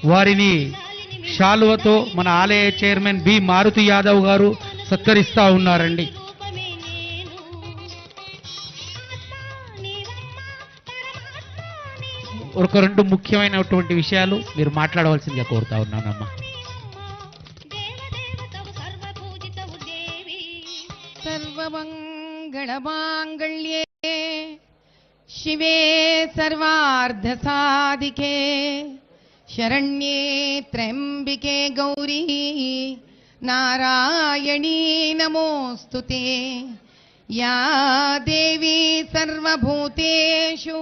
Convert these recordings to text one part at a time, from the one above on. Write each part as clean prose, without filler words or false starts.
వారిని శాలువతో మన ఆలయ చైర్మన్ బి మారుతి యాదవ్ గారు సత్కరిస్తా ఉన్నారండి. ఒక రెండు ముఖ్యమైనటువంటి విషయాలు మీరు మాట్లాడవలసిందిగా కోరుతా ఉన్నానమ్మా. సర్వమంగళమాంగళ్యే శివే సర్వార్థ సాధికే శరణ్యే త్ర్యంబికే గౌరీ నారాయణీ నమోస్తుతే. యా దేవీ సర్వభూతేషు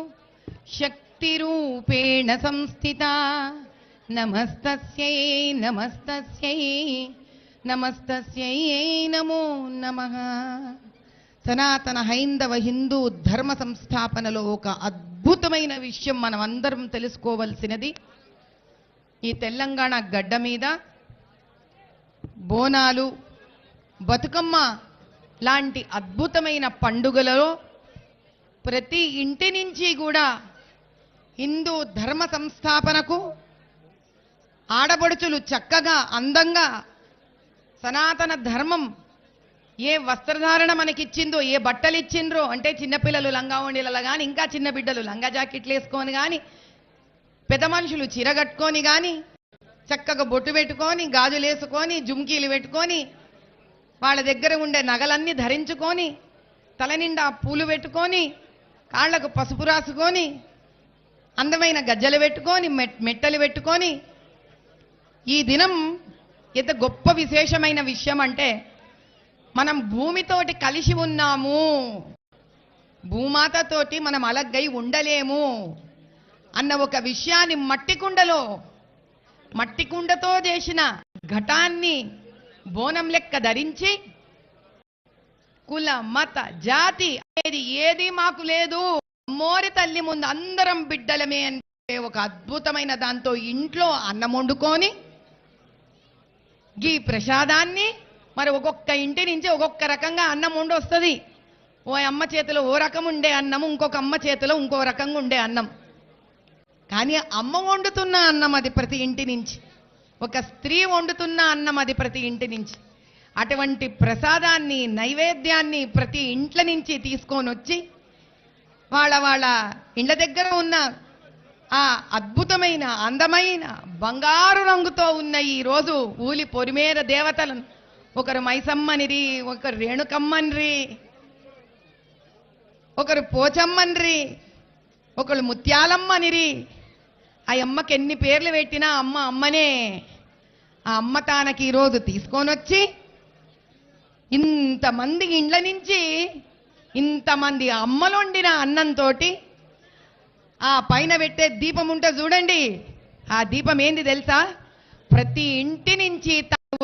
శక్తిరూపేణ సంస్థితా నమస్తస్యై నమస్తస్యై నమస్తస్యై నమో నమః. సనాతన హైందవ హిందూ ధర్మ సంస్థాపనలో ఒక అద్భుతమైన విషయం మనం అందరం తెలుసుకోవలసినది. ఈ తెలంగాణ గడ్డ మీద బోనాలు, బతుకమ్మ లాంటి అద్భుతమైన పండుగలలో ప్రతి ఇంటి నుంచి కూడా హిందూ ధర్మ సంస్థాపనకు ఆడబడుచులు చక్కగా అందంగా సనాతన ధర్మం ఏ వస్త్రధారణ మనకిచ్చిందో, ఏ బట్టలు ఇచ్చిండ్రో, అంటే చిన్నపిల్లలు లంగా ఓణీలలో కానీ, ఇంకా చిన్న బిడ్డలు లంగా జాకెట్లు వేసుకొని కానీ, పెద్ద మనుషులు చీర కట్టుకొని కానీ, చక్కగా బొట్టు పెట్టుకొని, గాజులు వేసుకొని, జుమ్కీలు పెట్టుకొని, వాళ్ళ దగ్గర ఉండే నగలన్నీ ధరించుకొని, తల నిండా పూలు పెట్టుకొని, కాళ్లకు పసుపు రాసుకొని, అందమైన గజ్జలు పెట్టుకొని, మెట్టలు పెట్టుకొని, ఈ దినం ఎంత గొప్ప విశేషమైన విషయం అంటే మనం భూమితోటి కలిసి ఉన్నాము, భూమాతతోటి మనం అలగ్గై ఉండలేము అన్న ఒక విషయాన్ని మట్టి కుండతో చేసిన ఘటాన్ని బోనం లెక్క ధరించి కుల మత జాతి అనేది ఏది మాకు లేదు, మోరి తల్లి ముందు అందరం బిడ్డలమే అంటే ఒక అద్భుతమైన దాంతో ఇంట్లో అన్నం వండుకొని ఈ ప్రసాదాన్ని మరి ఒక్కొక్క ఇంటి నుంచి ఒక్కొక్క రకంగా అన్నం వండి వస్తుంది. ఓ అమ్మ చేతిలో ఓ రకం ఉండే అన్నం, ఇంకొక అమ్మ చేతిలో ఇంకో రకంగా ఉండే అన్నం. కానీ అమ్మ వండుతున్న అన్నం అది ప్రతి ఇంటి నుంచి, ఒక స్త్రీ వండుతున్న అన్నం అది ప్రతి ఇంటి నుంచి. అటువంటి ప్రసాదాన్ని, నైవేద్యాన్ని ప్రతి ఇంట్ల నుంచి తీసుకొని వచ్చి వాళ్ళ ఇండ్ల దగ్గర ఉన్న ఆ అద్భుతమైన అందమైన బంగారు రంగుతో ఉన్న ఈ రోజు ఊలి పొరిమేర దేవతలను ఒకరు మైసమ్మనిరి, ఒకరు రేణుకమ్మనిరి, ఒకరు పోచమ్మనిరి, ఒకరు ముత్యాలమ్మనిరి. ఆ అమ్మకి ఎన్ని పేర్లు పెట్టినా అమ్మ అమ్మనే. ఆ అమ్మ తానకి ఈరోజు తీసుకొని వచ్చి ఇంతమంది ఇండ్ల నుంచి ఇంతమంది అమ్మలు వండిన అన్నంతో ఆ పైన పెట్టే దీపం ఉంటే చూడండి, ఆ దీపం ఏంది తెలుసా? ప్రతి ఇంటి నుంచి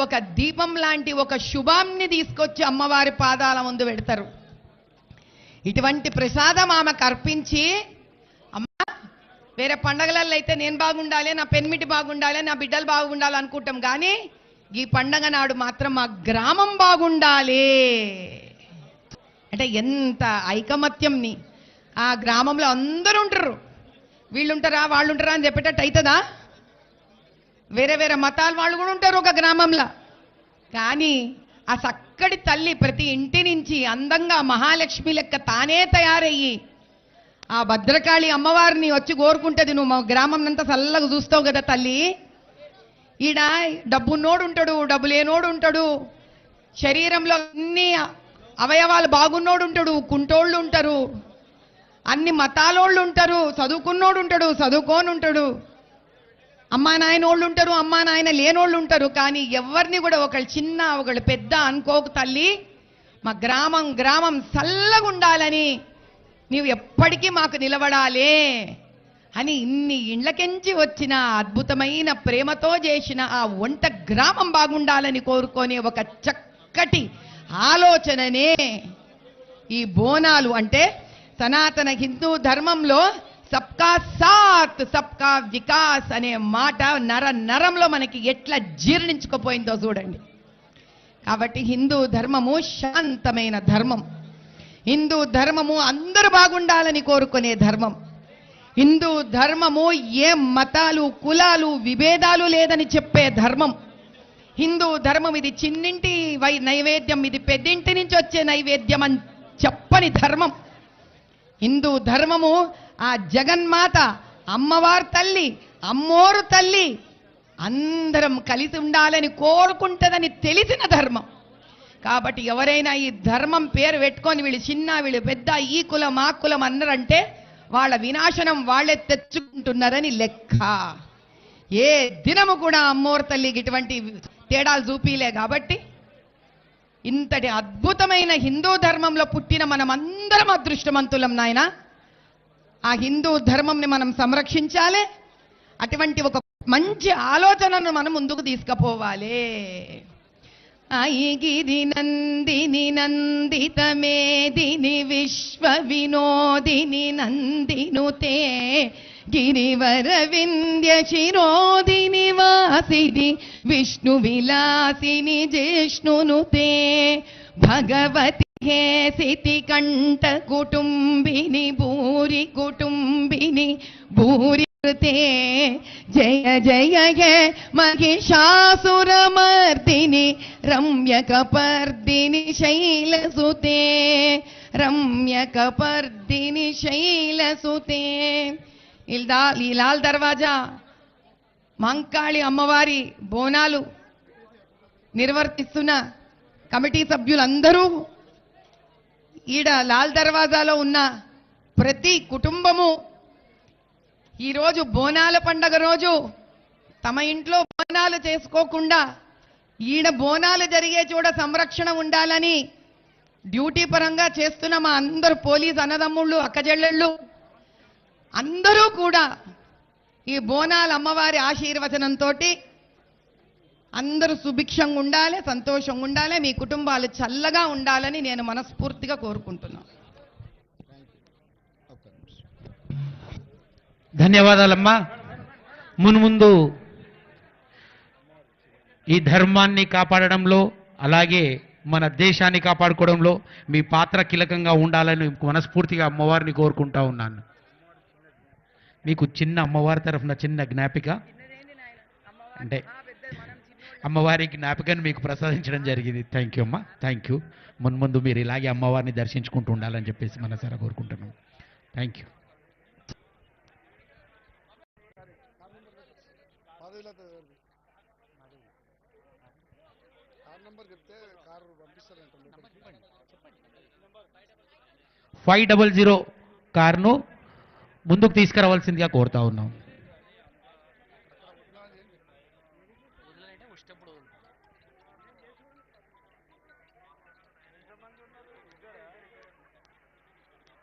ఒక దీపం లాంటి ఒక శుభాన్ని తీసుకొచ్చి అమ్మవారి పాదాల ముందు పెడతారు. ఇటువంటి ప్రసాదం ఆమెకు అర్పించి, అమ్మ వేరే పండగలలో అయితే నేను బాగుండాలి, నా పెన్మిటి బాగుండాలి, నా బిడ్డలు బాగుండాలి అనుకుంటాం, కానీ ఈ పండగ నాడు మాత్రం మా గ్రామం బాగుండాలి అంటే ఎంత ఐకమత్యంని. ఆ గ్రామంలో అందరూ ఉంటారు, వీళ్ళుంటారా వాళ్ళుంటారా అని చెప్పేటట్టు అవుతుందా? వేరే వేరే మతాల వాళ్ళు కూడా ఉంటారు ఒక గ్రామంలో. కానీ ఆ చక్కటి తల్లి ప్రతి ఇంటి నుంచి అందంగా మహాలక్ష్మి లెక్క తానే తయారయ్యి ఆ భద్రకాళి అమ్మవారిని వచ్చి కోరుకుంటుంది, నువ్వు మా గ్రామం అంతా చల్లగా చూస్తావు కదా తల్లి. ఈడ డబ్బున్నోడు ఉంటాడు, డబ్బు లేనోడు ఉంటాడు, శరీరంలో అన్ని అవయవాలు బాగున్నోడు ఉంటాడు, కుంటోళ్ళు ఉంటారు, అన్ని మతాలోళ్ళు ఉంటారు, చదువుకున్నోడు ఉంటాడు, చదువుకోని ఉంటాడు, అమ్మా నాయనోళ్ళు ఉంటారు, అమ్మా నాయన లేనోళ్ళు ఉంటారు. కానీ ఎవరిని కూడా ఒకళ్ళు చిన్న ఒకళ్ళు పెద్ద అనుకోకు తల్లి, మా గ్రామం చల్లగా ఉండాలని, నీవు ఎప్పటికీ మాకు నిలబడాలే అని ఇన్ని ఇండ్లకెంచి వచ్చిన అద్భుతమైన ప్రేమతో చేసిన ఆ వంట గ్రామం బాగుండాలని కోరుకొని ఒక చక్కటి ఆలోచననే ఈ బోనాలు. అంటే సనాతన హిందూ ధర్మంలో సబ్కా సాత్ సబ్కా వికాస్ అనే మాట నరంలో మనకి ఎట్లా జీర్ణించుకుపోయిందో చూడండి. కాబట్టి హిందూ ధర్మము శాంతమైన ధర్మం, హిందూ ధర్మము అందరూ బాగుండాలని కోరుకునే ధర్మం. హిందూ ధర్మము ఏ మతాలు కులాలు విభేదాలు లేదని చెప్పే ధర్మం. హిందూ ధర్మం ఇది చిన్నింటి నైవేద్యం, ఇది పెద్దింటి నుంచి వచ్చే నైవేద్యం అని చెప్పని ధర్మం. హిందూ ధర్మము ఆ జగన్మాత అమ్మవారు తల్లి, అమ్మోరు తల్లి అందరం కలిసి ఉండాలని కోరుకుంటుందని తెలిసిన ధర్మం. కాబట్టి ఎవరైనా ఈ ధర్మం పేరు పెట్టుకొని వీళ్ళు చిన్న వీళ్ళు పెద్ద, ఈ కులం ఆ కులం అన్నారంటే వాళ్ళ వినాశనం వాళ్ళే తెచ్చుకుంటున్నారని లెక్క. ఏ దినము కూడా అమ్మోరు తల్లికి ఇటువంటి తేడాలు చూపిలే. కాబట్టి ఇంతటి అద్భుతమైన హిందూ ధర్మంలో పుట్టిన మనం అందరం అదృష్టవంతులం నాయన. ఆ హిందూ ధర్మంని మనం సంరక్షించాలి. అటువంటి ఒక మంచి ఆలోచనను మనం ముందుకు తీసుకుపోవాలి. ఐగిరి నందిని నందిత మేదిని విశ్వ వినోదిని నందినుతే గిరివర వింధ్య శిరోదిని వాసిని విష్ణు విలాసిని జిష్ణునుతే భగవతి హే సితి కంఠ కుటుంబిని భూరి కుటుంబిని భూరి జయ జయ హే మహిషాసురమర్దిని రమ్యకపర్దిని శైలసుతే రమ్యకపర్దిని శైలసుతే. ఈ లాల్ దర్వాజా మంకాళి అమ్మవారి బోనాలు నిర్వర్తిస్తున్న కమిటీ సభ్యులందరూ, ఈడ లాల్ దర్వాజాలో ఉన్న ప్రతి కుటుంబము ఈరోజు బోనాల పండగ రోజు తమ ఇంట్లో బోనాలు చేసుకోకుండా ఈడ బోనాలు జరిగే చోట సంరక్షణ ఉండాలని డ్యూటీ పరంగా చేస్తున్న మా అందరు పోలీస్ అన్నదమ్ముళ్ళు అక్కజెళ్ళళ్ళు అందరూ కూడా ఈ బోనాల అమ్మవారి ఆశీర్వచనంతో అందరూ సుభిక్షంగా ఉండాలి, సంతోషంగా ఉండాలి, మీ కుటుంబాలు చల్లగా ఉండాలని నేను మనస్ఫూర్తిగా కోరుకుంటున్నాను. ధన్యవాదాలమ్మా. మున్ముందు ఈ ధర్మాన్ని కాపాడడంలో అలాగే మన దేశాన్ని కాపాడుకోవడంలో మీ పాత్ర కీలకంగా ఉండాలని మనస్ఫూర్తిగా అమ్మవారిని కోరుకుంటా ఉన్నాను. మీకు చిన్న అమ్మవారి తరఫున చిన్న జ్ఞాపిక, అంటే అమ్మవారి జ్ఞాపికను మీకు ప్రసాదించడం జరిగింది. థ్యాంక్ యూ అమ్మా, థ్యాంక్ యూ. మున్ముందు మీరు ఇలాగే అమ్మవారిని దర్శించుకుంటూ ఉండాలని చెప్పేసి మనసారా కోరుకుంటున్నాం. Thank you. ఫైవ్ 00 కార్ను ముందుకు తీసుకురావాల్సిందిగా కోరుతా ఉన్నాం.